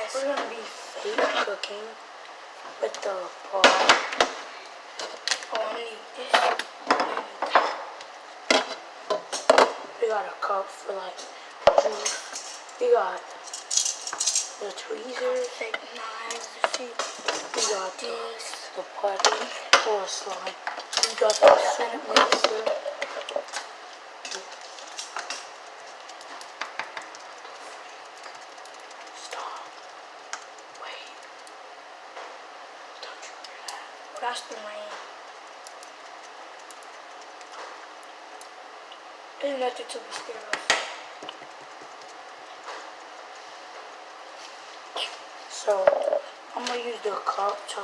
guys. We're gonna be fake cooking with the pot. Oh, I need this. We got a cup for like juice. We got the tweezers. Fake knives. We got the putty or slime. We got the soup mixer. Stop. Wait. Don't you hear that? That's the rain. There's nothing to be scared of. So, I'm gonna use the cup to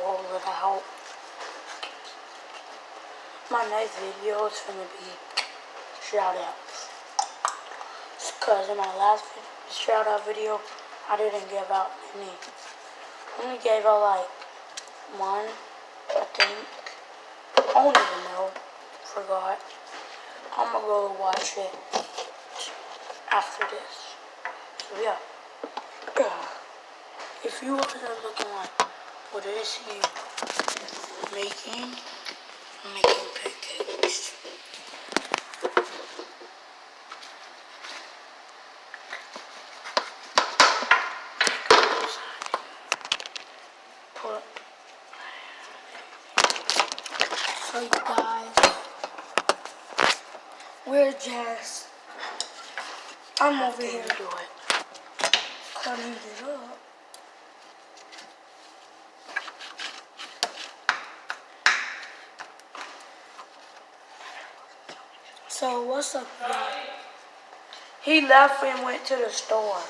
roll it out. My next video is gonna be shout outs. Cause in my last shout out video, I didn't give out any. I only gave out like one, I think. I don't even know. Forgot. I'm gonna go watch it after this. So yeah. If you guys are looking like, what is he making? I'm making pancakes. So you guys, we're just, I'm over here cutting it up. So what's up, y'all? He left and went to the store.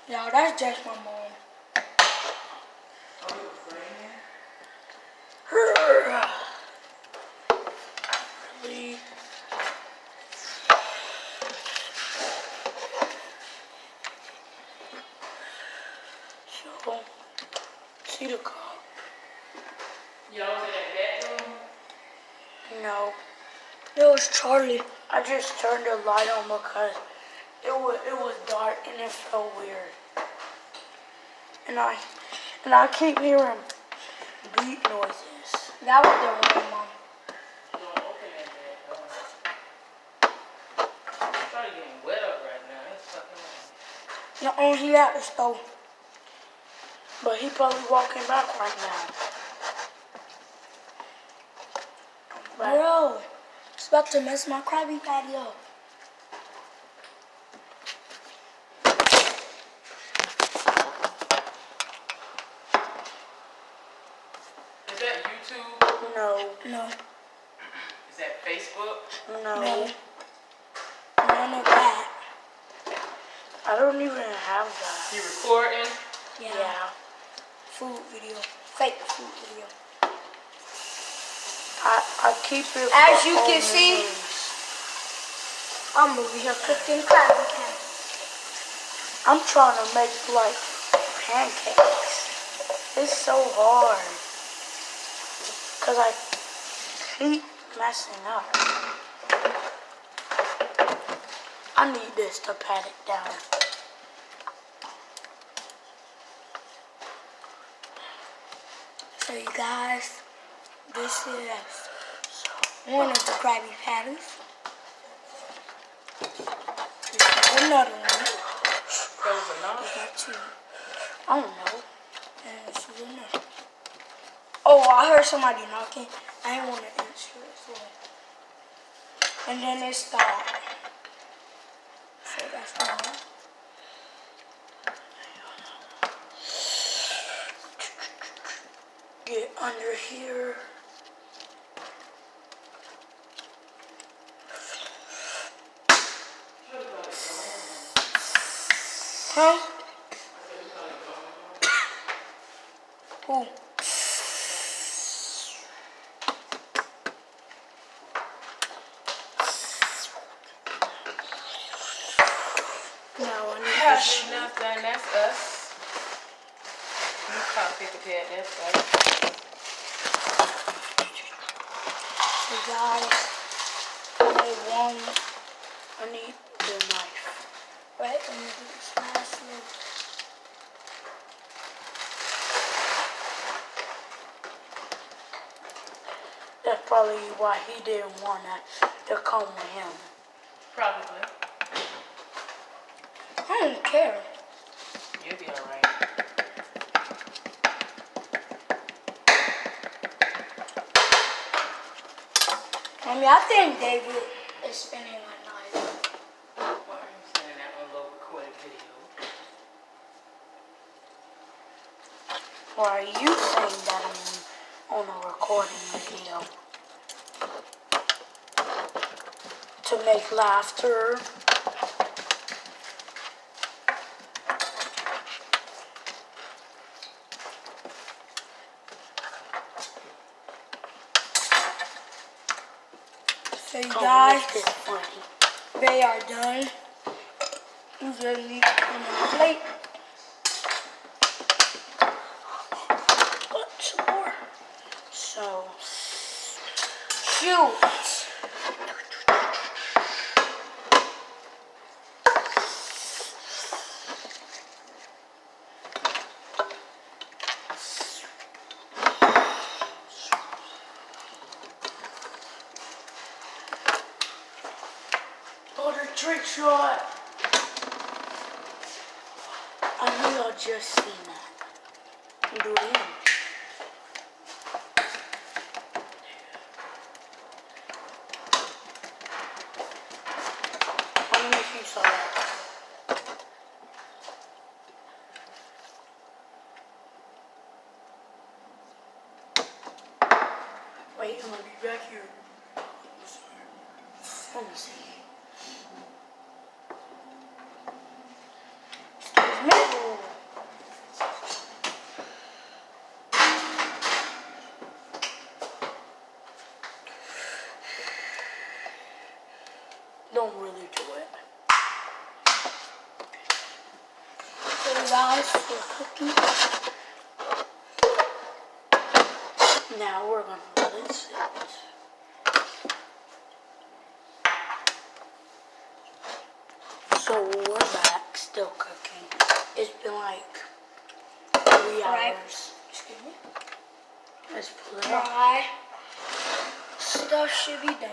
Y'all, that's just my mom. Really? So, see the cup? Y'all was in that bedroom? No. It was Charlie. I just turned the light on because it was dark and it felt weird. And I keep hearing beat noises. That was the rain, Mom. Don't open that bed door. I'm trying to get wet up right now. It's fucking No, he at the stove. But he probably walking back right now. Bro, it's about to mess my Krabby Patty up. Is that YouTube? No. No. Is that Facebook? No. None of that. I don't even have that. You recording? Yeah. Food video. Fake food video. I keep it. As you can see, I'm over here cooking Krabby Patty. I'm trying to make like pancakes. It's so hard. Cause I keep messing up. I need this to pat it down. So you guys, this is one of the Krabby Patties. This is another one. That was enough? We got two. I don't know. And this is another. Oh, I heard somebody knocking. I didn't want to answer it. So. And then it stopped. So that's one. Get under here. Huh? Who? That's nothing. That's us. You call pick a pet. That's us. So guys, I need one. I need the knife. Right, let me do this last little. That's probably why he didn't want to come with him. Probably. I don't care. You'll be alright. I mean, I think David is spinning a knife. Why are you saying that on low recorded video? Or are you saying that on a recording video? To make laughter. So you Come guys, make this funny. they are done. You just need to put them on a plate. But some more. So, Shoot. oh, the trick shot. I knew y'all just seen that. Do it again. I don't know if you saw that. Wait, I'm gonna be back here. Let me see. Excuse me. Don't really do it. So you guys, we're cooking. Now we're gonna let it sit. So we're back, still cooking. It's been like 3 Right. hours. Excuse me. Let's pull it out. My stuff should be done.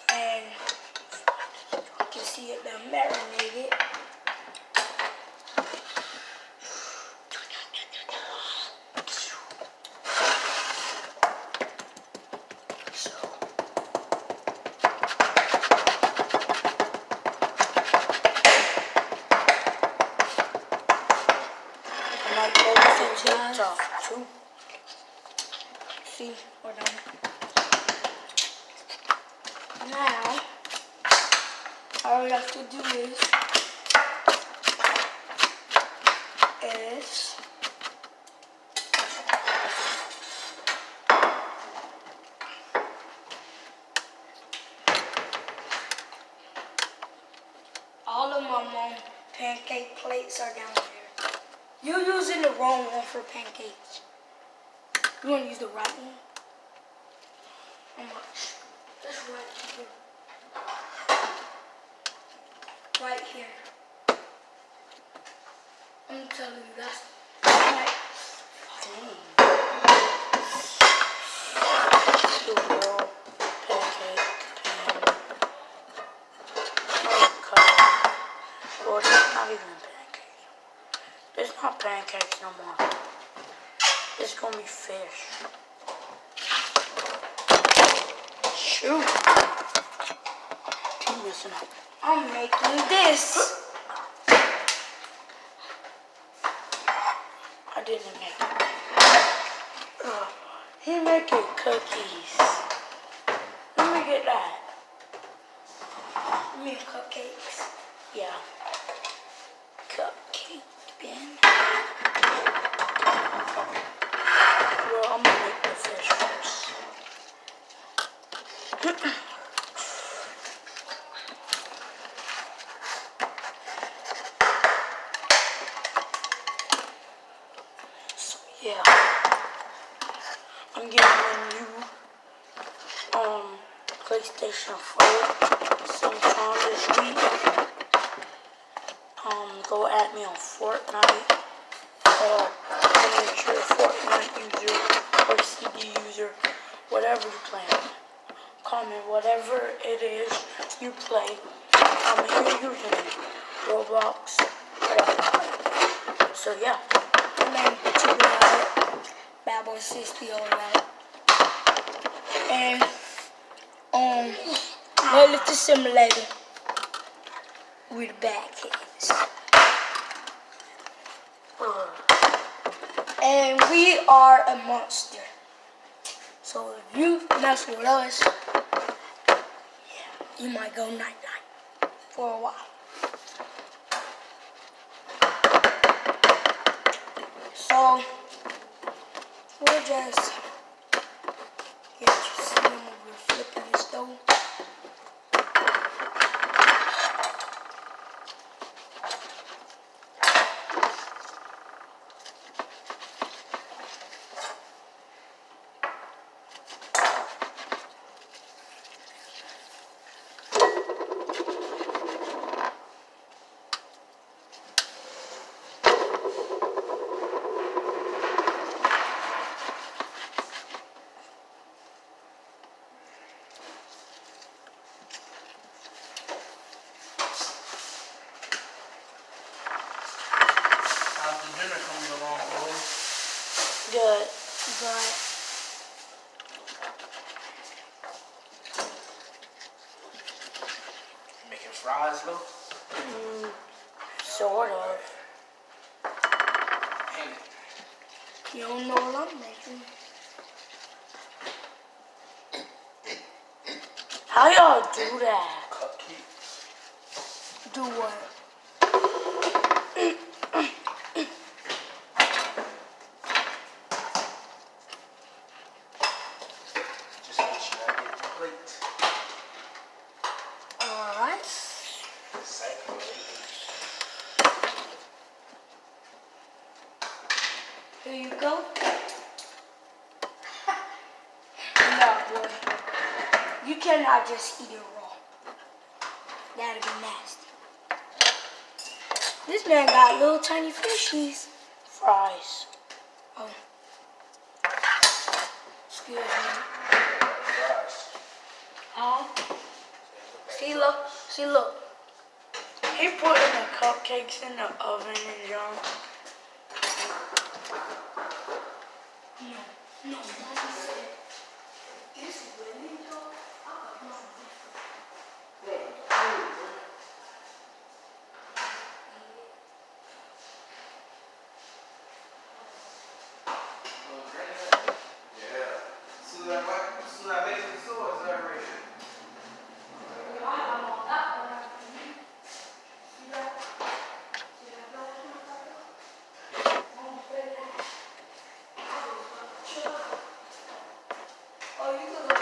And you can see it done marinated. So I might post it to TikTok too. See, we're done. Now, all we have to do is all of my mom's pancake plates are down there. You're using the wrong one for pancakes. You want to use the right one? How much? Just right here. Right here. I'm telling you, that's right. Dang. The real pancake pan. Oh god. Well, it's not even pancakes. It's not pancakes no more. It's gonna be fish. Shoot. Keep messing up. I'm making this. I didn't make it. He making cookies. Let me get that. You mean cupcakes? Yeah. Cupcake bin. Well, I'm gonna make the fish first. Yeah. I'm getting a new PlayStation 4 sometime this week. Go at me on Fortnite or make sure Fortnite user or CD user, whatever you play. Comment whatever it is you play. Comment your username, Roblox, whatever. So yeah. Man, check it out. Bad Boy 60 all right. And Weightlifting Simulator with back hits. And we are a monster. So if you mess with us, you might go night-night for a while. So we'll just get you see him over flipping the stove. How's the dinner coming along, boys? Good. But Making fries, though? Sort of. Dang it. you don't know what I'm making. How y'all do that? Cupcakes. Do what? Just make sure I get the plate. Alright. Exactly. Here you go. No, boy. You cannot just eat it raw. That'd be nasty. This man got little tiny fishies. Fries. Oh. Excuse me. Fries. Huh? See, look. See, look. He putting the cupcakes in the oven and John. No. No. Mommy said, this really though? I got no Yeah. So that makes it so is that right? Oh, you can go.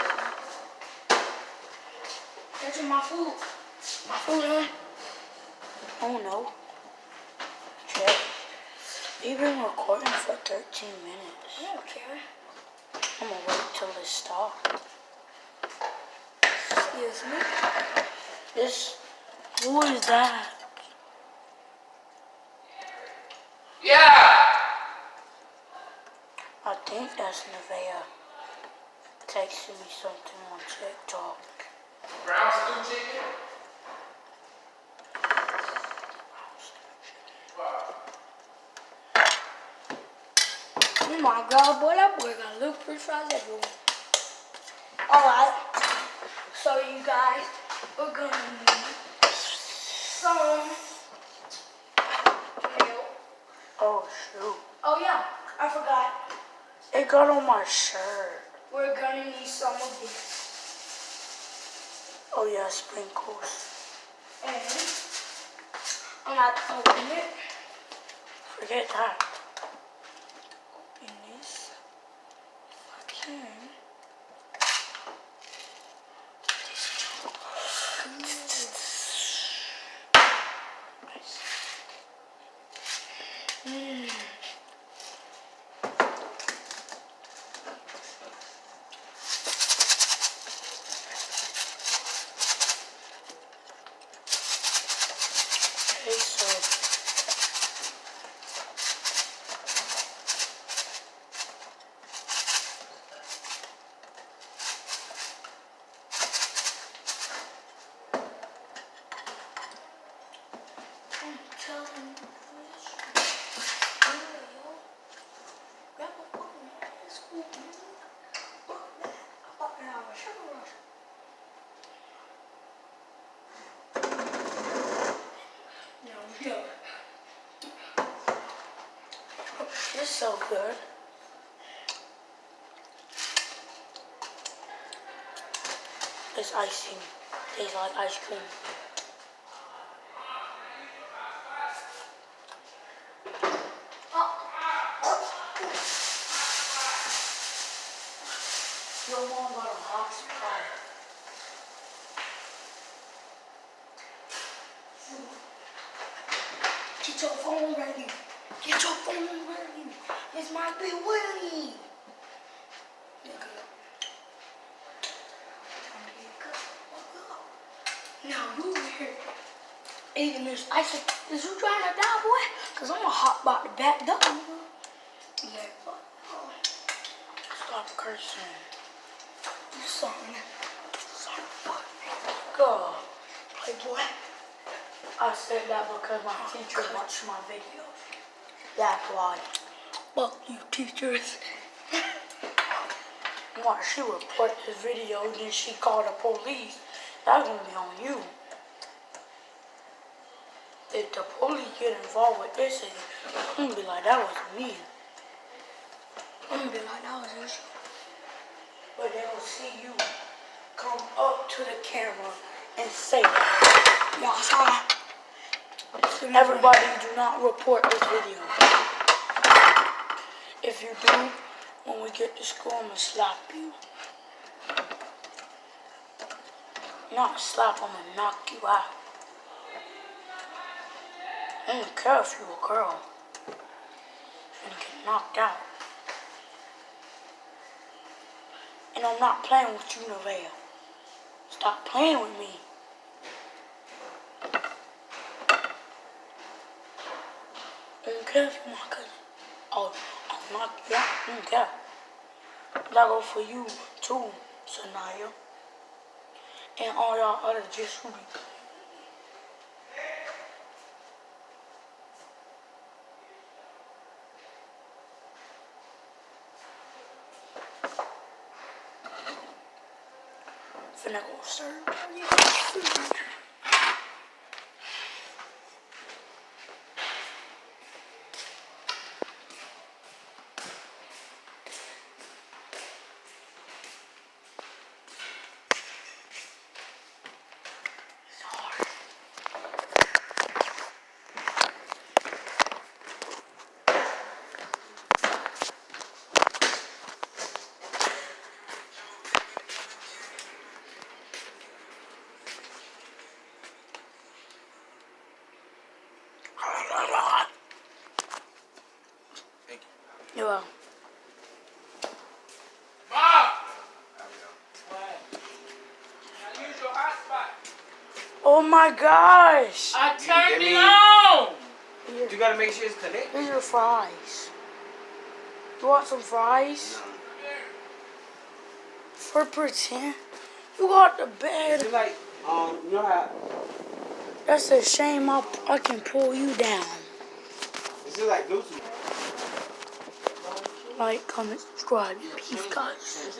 That's my food. My food, huh? Oh no. Check. We've been recording for 13 minutes. I don't care. I'm gonna wait till it stops. Excuse me. Who is that? Yeah! I think that's Nevaeh texting me something on TikTok. Brown stew chicken? Oh my God, boy, that boy got little French fries everywhere. Alright. So you guys, we're gonna need some milk. Oh shoot. Oh yeah, I forgot. It got on my shirt. We're gonna need some of this. Oh yeah, sprinkles. And I'm gonna open it. Forget that. Open this. If I can. so good. It's icing. Tastes like ice cream. Your mom got a hot spot. Get your phone ready. Get your phone ready. This might be Willie. Now you here eating this ice. Is you trying to die, boy? Cause I'm gonna hop about the back door. Yeah, but stop cursing. Do something. Go. Playboy. I said that because my teacher watched my videos. That's why. Fuck you, teachers. Why she report this video, then she called the police. That's gonna be on you. If the police get involved with this, I'm gonna be like, that was me. I'm gonna be like, that was you. But they will see you come up to the camera and say that. Y'all saw. Everybody do not report this video. If you do, when we get to school, I'm gonna slap you. Not slap, I'm gonna knock you out. I don't care if you a girl. You're gonna get knocked out. And I'm not playing with you, Nevaeh. Stop playing with me. I don't care if you're my cousin. I'll knock you out. I don't care. That go for you too, Sanaya. And all y'all other just who be. Finna go serve you food. You're welcome. Bob! Now use your hotspot. Oh my gosh! I turned it on. You gotta make sure it's connected. These are fries. You want some fries? For pretend. You got the Is bed. it like, you know how, That's a shame I can pull you down. is it like Bluetooth? Like, comment, subscribe. Peace, guys.